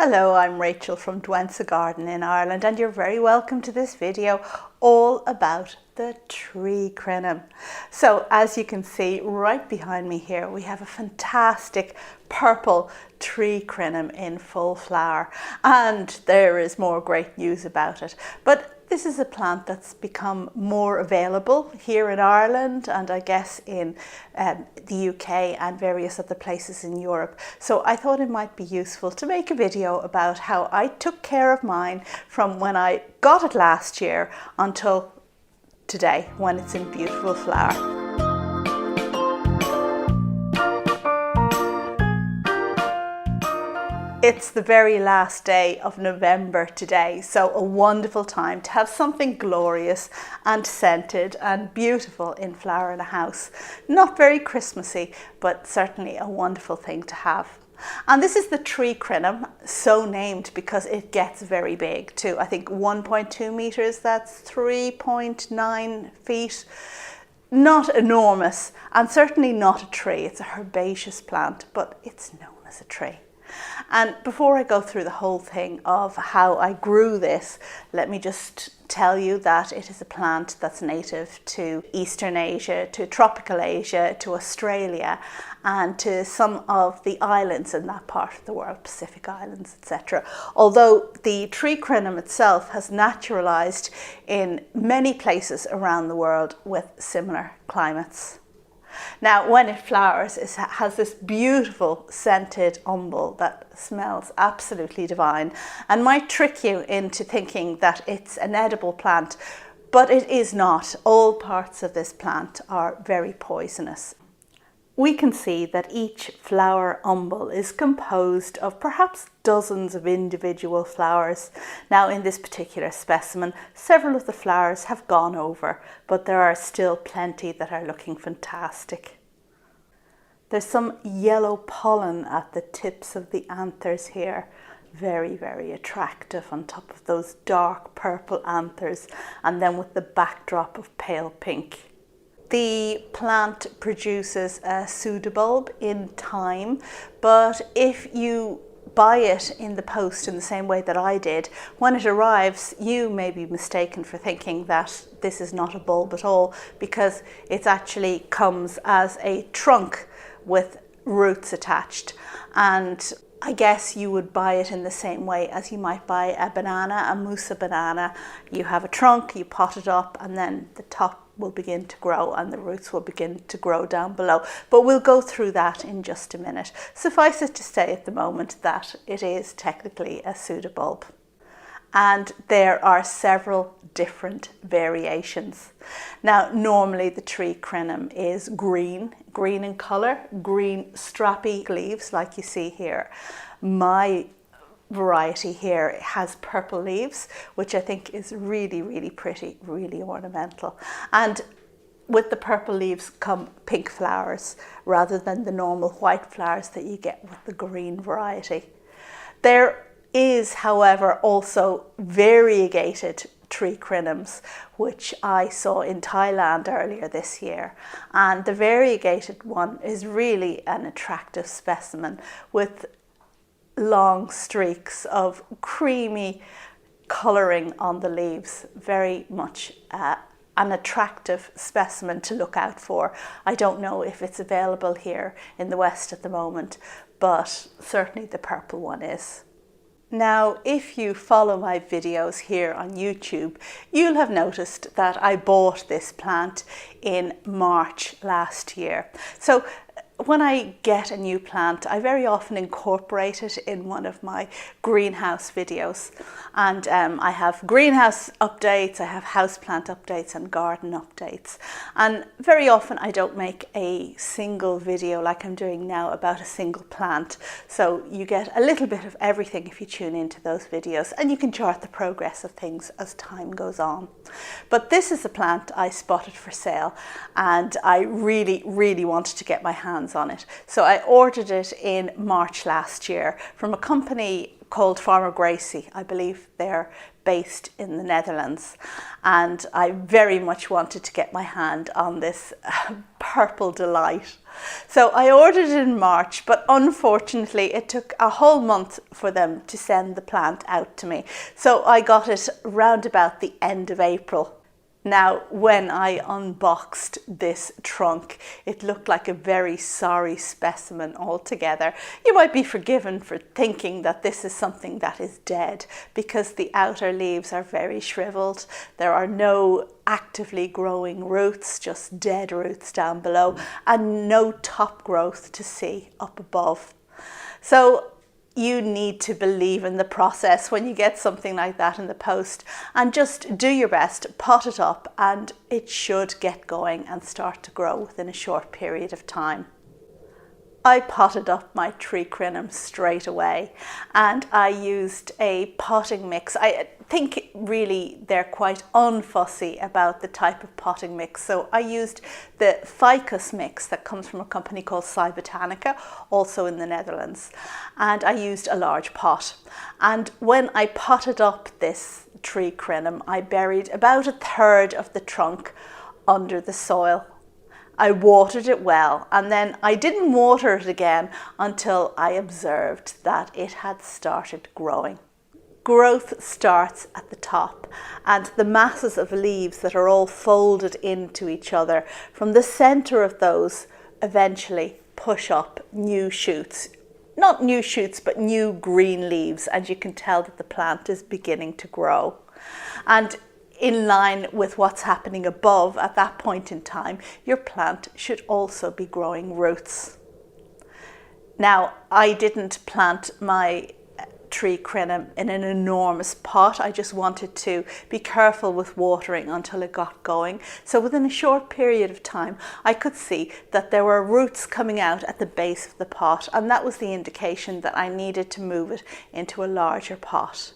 Hello, I'm Rachel from Douentza Garden in Ireland, and you're very welcome to this video all about the tree crinum. So as you can see right behind me here, we have a fantastic purple tree crinum in full flower, and there is more great news about it. But this is a plant that's become more available here in Ireland and I guess in the UK and various other places in Europe. So I thought it might be useful to make a video about how I took care of mine from when I got it last year until today when it's in beautiful flower. It's the very last day of November today, so a wonderful time to have something glorious and scented and beautiful in flower in a house. Not very Christmassy, but certainly a wonderful thing to have. And this is the tree crinum, so named because it gets very big too. I think 1.2 meters, that's 3.9 feet. Not enormous, and certainly not a tree. It's a herbaceous plant, but it's known as a tree. And before I go through the whole thing of how I grew this, let me just tell you that it is a plant that's native to Eastern Asia, to tropical Asia, to Australia, and to some of the islands in that part of the world, Pacific Islands, etc. Although the tree crinum itself has naturalized in many places around the world with similar climates. Now, when it flowers, it has this beautiful scented umbel that smells absolutely divine and might trick you into thinking that it's an edible plant, but it is not. All parts of this plant are very poisonous. We can see that each flower umbel is composed of perhaps dozens of individual flowers. Now in this particular specimen, several of the flowers have gone over, but there are still plenty that are looking fantastic. There's some yellow pollen at the tips of the anthers here. Very, very attractive on top of those dark purple anthers, and then with the backdrop of pale pink. The plant produces a pseudobulb in time, but if you buy it in the post in the same way that I did, when it arrives you may be mistaken for thinking that this is not a bulb at all, because it actually comes as a trunk with roots attached. And I guess you would buy it in the same way as you might buy a banana, a musa banana. You have a trunk, you pot it up, and then the top will begin to grow and the roots will begin to grow down below. But we'll go through that in just a minute. Suffice it to say at the moment that it is technically a pseudobulb. And there are several different variations. Now, normally the tree crinum is green in colour, green strappy leaves like you see here. My variety here has purple leaves, which I think is really, really pretty, really ornamental. And with the purple leaves come pink flowers rather than the normal white flowers that you get with the green variety. There is, however, also variegated tree crinums, which I saw in Thailand earlier this year. And the variegated one is really an attractive specimen with long streaks of creamy colouring on the leaves. Very much an attractive specimen to look out for. I don't know if it's available here in the West at the moment, but certainly the purple one is. Now, if you follow my videos here on YouTube, you'll have noticed that I bought this plant in March last year. So when I get a new plant, I very often incorporate it in one of my greenhouse videos. And I have greenhouse updates, I have houseplant updates and garden updates. And very often I don't make a single video like I'm doing now about a single plant. So you get a little bit of everything if you tune into those videos, and you can chart the progress of things as time goes on. But this is a plant I spotted for sale, and I really, really wanted to get my hands on it. So I ordered it in March last year from a company called Farmer Gracie. I believe they're based in the Netherlands, and I very much wanted to get my hand on this purple delight. So I ordered it in March, but unfortunately it took a whole month for them to send the plant out to me. So I got it round about the end of April. Now, when I unboxed this trunk, it looked like a very sorry specimen altogether. You might be forgiven for thinking that this is something that is dead, because the outer leaves are very shriveled. There are no actively growing roots, just dead roots down below, and no top growth to see up above. So you need to believe in the process when you get something like that in the post, and just do your best, pot it up, and it should get going and start to grow within a short period of time. I potted up my tree crinum straight away, and I used a potting mix. I think really they're quite unfussy about the type of potting mix. So I used the ficus mix that comes from a company called Botanica, also in the Netherlands. And I used a large pot. And when I potted up this tree crinum, I buried about 1/3 of the trunk under the soil. I watered it well, and then I didn't water it again until I observed that it had started growing. Growth starts at the top, and the masses of leaves that are all folded into each other, from the centre of those eventually push up new shoots. Not new shoots, but new green leaves, and you can tell that the plant is beginning to grow. And in line with what's happening above at that point in time, your plant should also be growing roots. Now, I didn't plant my tree crinum in an enormous pot. I just wanted to be careful with watering until it got going. So within a short period of time, I could see that there were roots coming out at the base of the pot, and that was the indication that I needed to move it into a larger pot.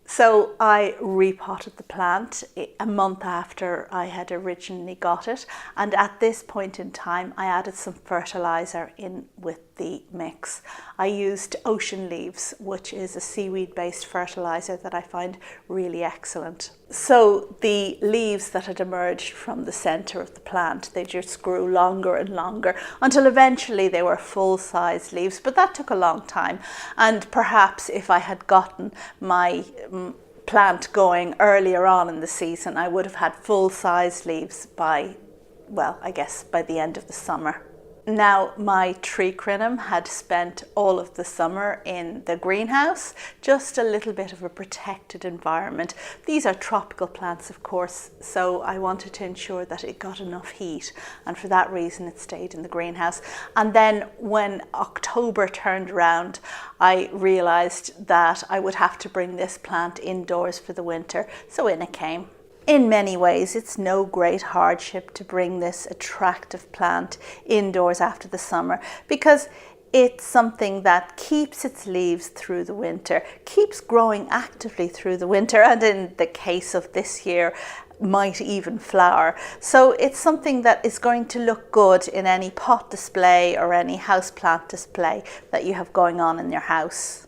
So I repotted the plant a month after I had originally got it, and at this point in time I added some fertiliser in with the mix. I used ocean leaves, which is a seaweed based fertiliser that I find really excellent. So the leaves that had emerged from the centre of the plant, they just grew longer and longer until eventually they were full-size leaves, but that took a long time. And perhaps if I had gotten my plant going earlier on in the season, I would have had full-size leaves by, well, I guess by the end of the summer. Now, my tree crinum had spent all of the summer in the greenhouse, just a little bit of a protected environment. These are tropical plants, of course, so I wanted to ensure that it got enough heat, and for that reason it stayed in the greenhouse. And then when October turned around, I realised that I would have to bring this plant indoors for the winter, so in it came. In many ways, it's no great hardship to bring this attractive plant indoors after the summer, because it's something that keeps its leaves through the winter, keeps growing actively through the winter, and in the case of this year, might even flower. So it's something that is going to look good in any pot display or any houseplant display that you have going on in your house.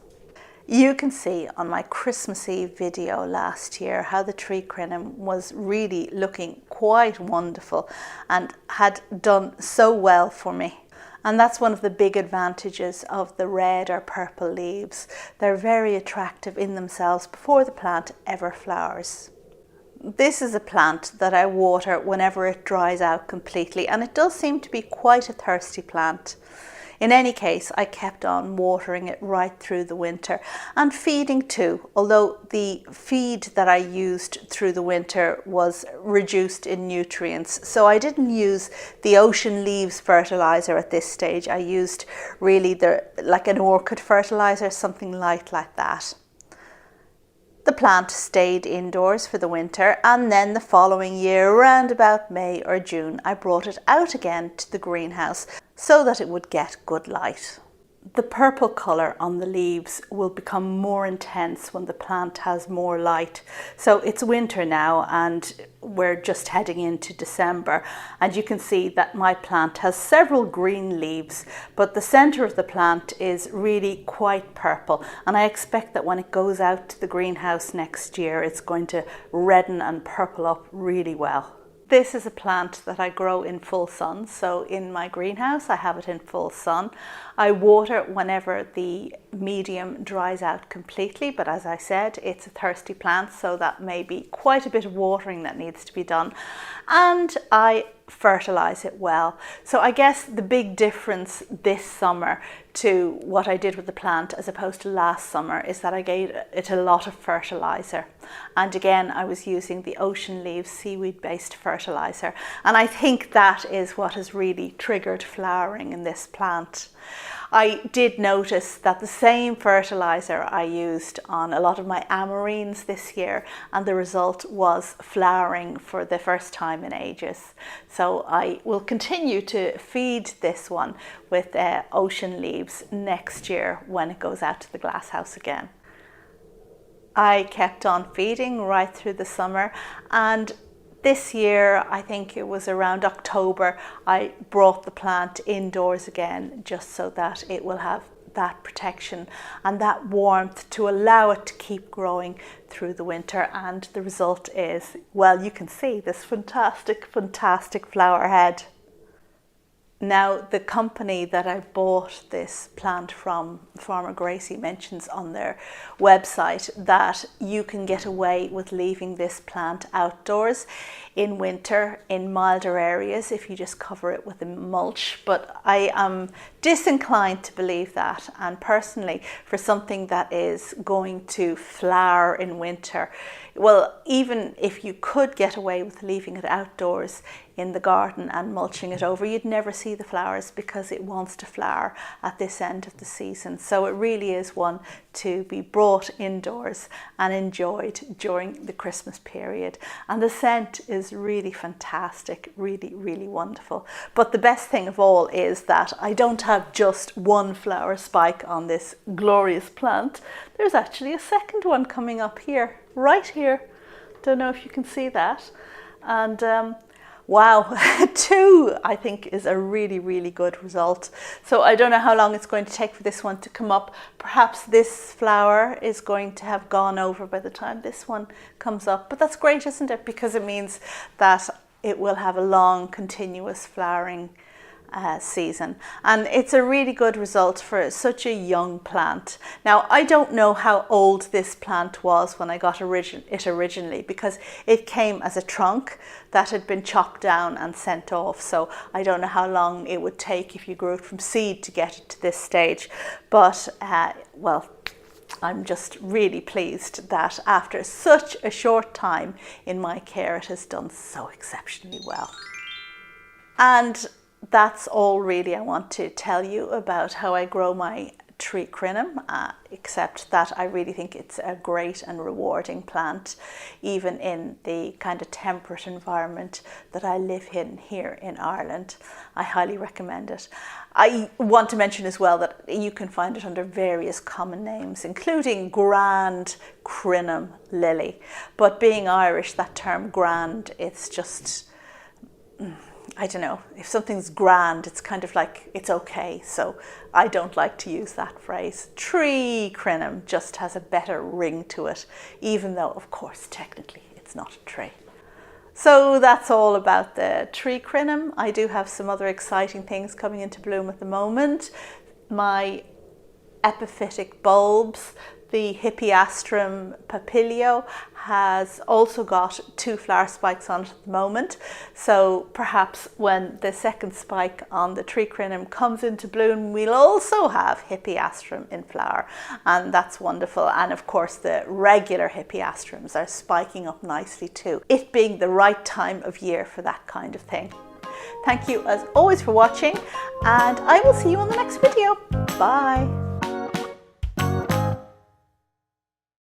You can see on my Christmas Eve video last year how the tree crinum was really looking quite wonderful and had done so well for me. And that's one of the big advantages of the red or purple leaves. They're very attractive in themselves before the plant ever flowers. This is a plant that I water whenever it dries out completely, and it does seem to be quite a thirsty plant. In any case, I kept on watering it right through the winter and feeding too, although the feed that I used through the winter was reduced in nutrients. So I didn't use the ocean leaves fertiliser at this stage. I used really like an orchid fertiliser, something light like that. The plant stayed indoors for the winter, and then the following year, around about May or June, I brought it out again to the greenhouse so that it would get good light. The purple colour on the leaves will become more intense when the plant has more light. So it's winter now and we're just heading into December, and you can see that my plant has several green leaves, but the centre of the plant is really quite purple, and I expect that when it goes out to the greenhouse next year it's going to redden and purple up really well. This is a plant that I grow in full sun. So in my greenhouse, I have it in full sun. I water whenever the medium dries out completely, but as I said, it's a thirsty plant, so that may be quite a bit of watering that needs to be done. And I fertilize it well. So I guess the big difference this summer to what I did with the plant as opposed to last summer is that I gave it a lot of fertilizer. And again, I was using the ocean leaves seaweed based fertilizer. And I think that is what has really triggered flowering in this plant. I did notice that the same fertilizer I used on a lot of my amarines this year, and the result was flowering for the first time in ages. So I will continue to feed this one with ocean leaves next year when it goes out to the glasshouse again. I kept on feeding right through the summer, and this year, I think it was around October, I brought the plant indoors again just so that it will have that protection and that warmth to allow it to keep growing through the winter. And the result is, well, you can see this fantastic flower head. Now, the company that I bought this plant from, Farmer Gracie, mentions on their website that you can get away with leaving this plant outdoors in winter in milder areas if you just cover it with a mulch. But I am disinclined to believe that. And personally, for something that is going to flower in winter, well, even if you could get away with leaving it outdoors in the garden and mulching it over, you'd never see the flowers because it wants to flower at this end of the season. So it really is one to be brought indoors and enjoyed during the Christmas period. And the scent is really fantastic, really wonderful. But the best thing of all is that I don't have just one flower spike on this glorious plant. There's actually a second one coming up here, right here. Don't know if you can see that. And wow, 2 I think is a really good result. So I don't know how long it's going to take for this one to come up. Perhaps this flower is going to have gone over by the time this one comes up. But that's great, isn't it? Because it means that it will have a long continuous flowering season, and it's a really good result for such a young plant. Now, I don't know how old this plant was when I got it originally, because it came as a trunk that had been chopped down and sent off, so I don't know how long it would take if you grew it from seed to get it to this stage. But well, I'm just really pleased that after such a short time in my care, it has done so exceptionally well. And that's all really I want to tell you about how I grow my tree crinum, except that I really think it's a great and rewarding plant, even in the kind of temperate environment that I live in here in Ireland. I highly recommend it. I want to mention as well that you can find it under various common names, including grand Crinum Lily. But being Irish, that term grand, it's just, I don't know, if something's grand, it's kind of like it's okay. So I don't like to use that phrase. Tree crinum just has a better ring to it, even though, of course, technically it's not a tree. So that's all about the tree crinum. I do have some other exciting things coming into bloom at the moment. My epiphytic bulbs, the Hippeastrum papilio, has also got 2 flower spikes on it at the moment. So perhaps when the second spike on the tree crinum comes into bloom, we'll also have Hippeastrum in flower, and that's wonderful. And of course the regular Hippeastrums are spiking up nicely too, it being the right time of year for that kind of thing. Thank you as always for watching, and I will see you on the next video. Bye.